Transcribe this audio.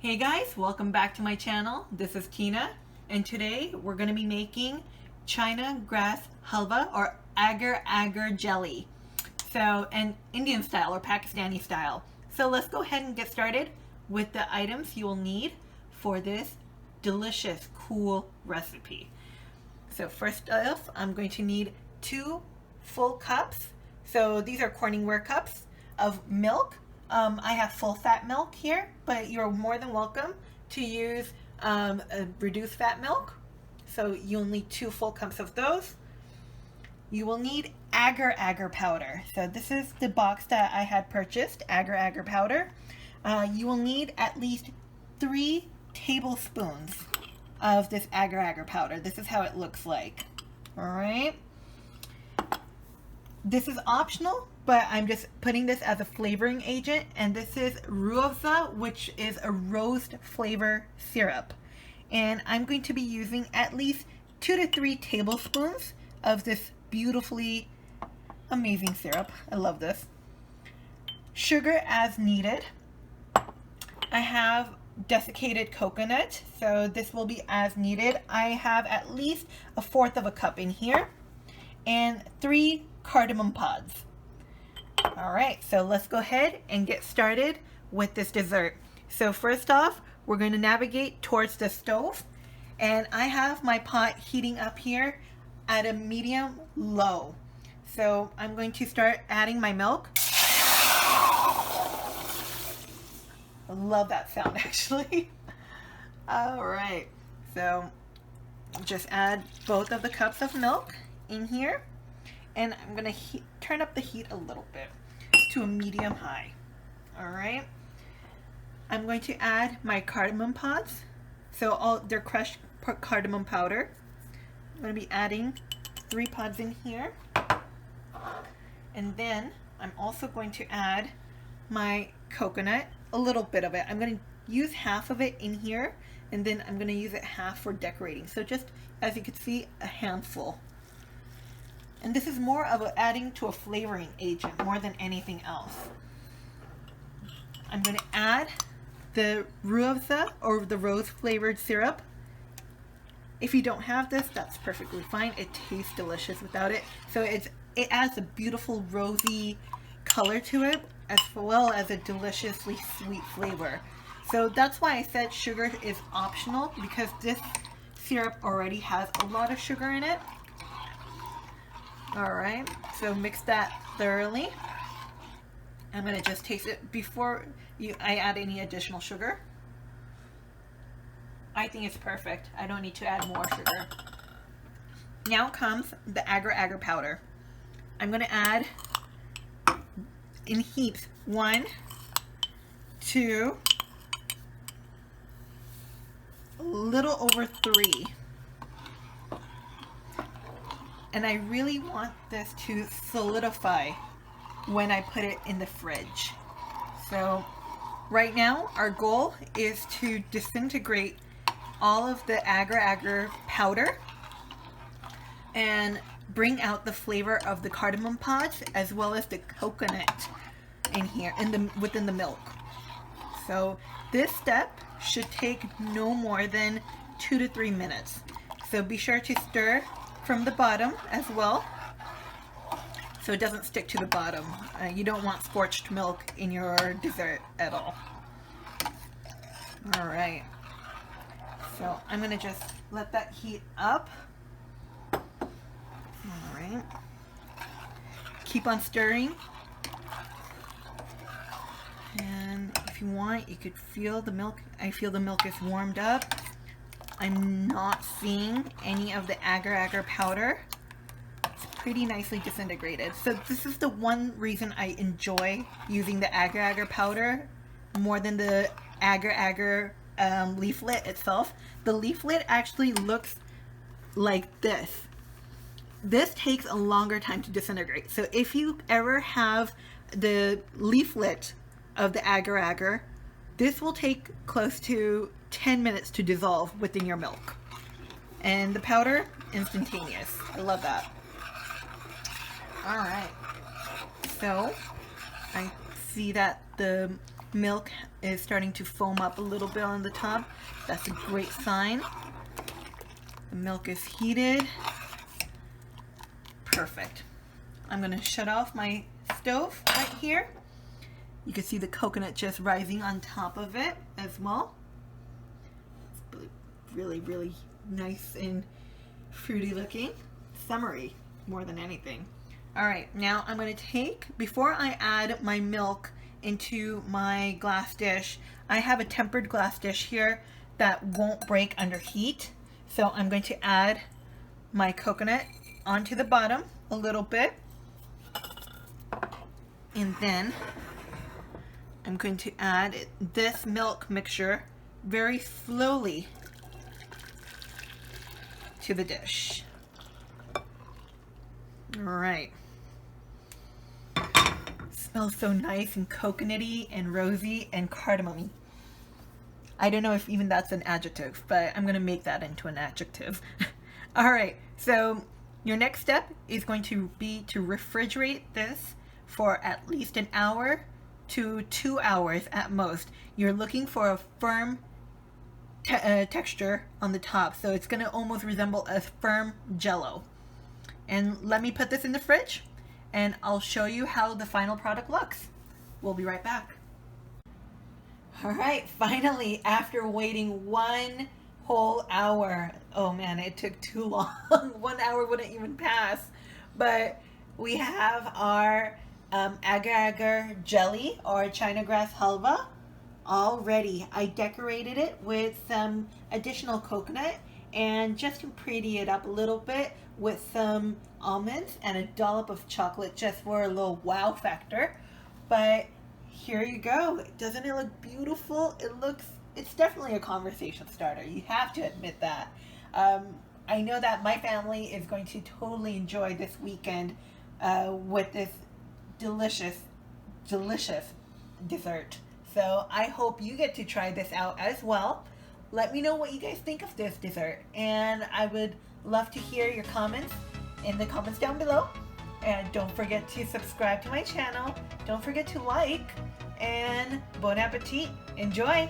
Hey guys, welcome back to my channel. This is Tina, and today we're going to be making China grass halwa or agar agar jelly. So, an Indian style or Pakistani style. So let's go ahead and get started with the items you will need for this delicious, cool recipe. So first off, I'm going to need 2 full cups. So these are Corningware cups of milk. I have full fat milk here, but you're more than welcome to use a reduced fat milk. So you'll need 2 full cups of those. You will need agar agar powder. So this is the box that I had purchased, agar agar powder. You will need at least 3 tablespoons of this agar agar powder. This is how it looks like. All right. This is optional, but I'm just putting this as a flavoring agent, and this is ruafza, which is a rose flavor syrup. And I'm going to be using at least 2 to 3 tablespoons of this beautifully amazing syrup. I love this. Sugar as needed. I have desiccated coconut, so this will be as needed. I have at least 1/4 of a cup in here, and 3 cardamom pods. All right, so let's go ahead and get started with this dessert. So first off, we're going to navigate towards the stove, and I have my pot heating up here at a medium low. So I'm going to start adding my milk. I love that sound actually. All right, so just add both of the cups of milk in here. And I'm going to turn up the heat a little bit to a medium high. All right. I'm going to add my cardamom pods. So they're crushed cardamom powder. I'm going to be adding 3 pods in here. And then I'm also going to add my coconut, a little bit of it. I'm going to use half of it in here, and then I'm going to use it half for decorating. So just, as you can see, a handful. And this is more of adding to a flavoring agent more than anything else. I'm going to add the ruafza or the rose flavored syrup. If you don't have this, that's perfectly fine. It tastes delicious without it. So it adds a beautiful rosy color to it, as well as a deliciously sweet flavor. So that's why I said sugar is optional, because this syrup already has a lot of sugar in it. Alright, so mix that thoroughly. I'm going to just taste it before I add any additional sugar. I think it's perfect. I don't need to add more sugar. Now comes the agar agar powder. I'm going to add in heaps 1, 2, a little over 3. And I really want this to solidify when I put it in the fridge. So right now our goal is to disintegrate all of the agar agar powder and bring out the flavor of the cardamom pods as well as the coconut in here within the milk. So this step should take no more than 2 to 3 minutes. So be sure to stir from the bottom as well, so it doesn't stick to the bottom. You don't want scorched milk in your dessert at all. All right, so I'm gonna just let that heat up. All right, keep on stirring, and if you want, you could feel the milk. I feel the milk is warmed up. I'm not seeing any of the agar agar powder. It's pretty nicely disintegrated. So this is the one reason I enjoy using the agar agar powder more than the agar agar leaflet itself. The leaflet actually looks like this. This takes a longer time to disintegrate. So if you ever have the leaflet of the agar agar, this will take close to 10 minutes to dissolve within your milk. And the powder, instantaneous. I love that. Alright. So, I see that the milk is starting to foam up a little bit on the top. That's a great sign. The milk is heated. Perfect. I'm going to shut off my stove right here. You can see the coconut just rising on top of it as well. It's really, really nice and fruity looking. Summery more than anything. Alright, now I'm going to take, before I add my milk into my glass dish, I have a tempered glass dish here that won't break under heat. So I'm going to add my coconut onto the bottom a little bit. And then I'm going to add this milk mixture very slowly to the dish. Alright. Smells so nice and coconutty and rosy and cardamom-y. I don't know if even that's an adjective, but I'm going to make that into an adjective. Alright, so your next step is going to be to refrigerate this for at least an hour to 2 hours at most. You're looking for a firm texture on the top, so it's going to almost resemble a firm jello. And let me put this in the fridge and I'll show you how the final product looks. We'll be right back. Alright, finally, after waiting 1 whole hour, oh man, it took too long. 1 hour wouldn't even pass, but we have our Agar Agar jelly or China grass halwa all ready. I decorated it with some additional coconut and just to pretty it up a little bit with some almonds and a dollop of chocolate just for a little wow factor. But here you go. Doesn't it look beautiful? It's definitely a conversation starter. You have to admit that. I know that my family is going to totally enjoy this weekend with this delicious dessert. So I hope you get to try this out as well. Let me know what you guys think of this dessert, and I would love to hear your comments in the comments down below. And don't forget to subscribe to my channel. Don't forget to like, and bon appetit. Enjoy!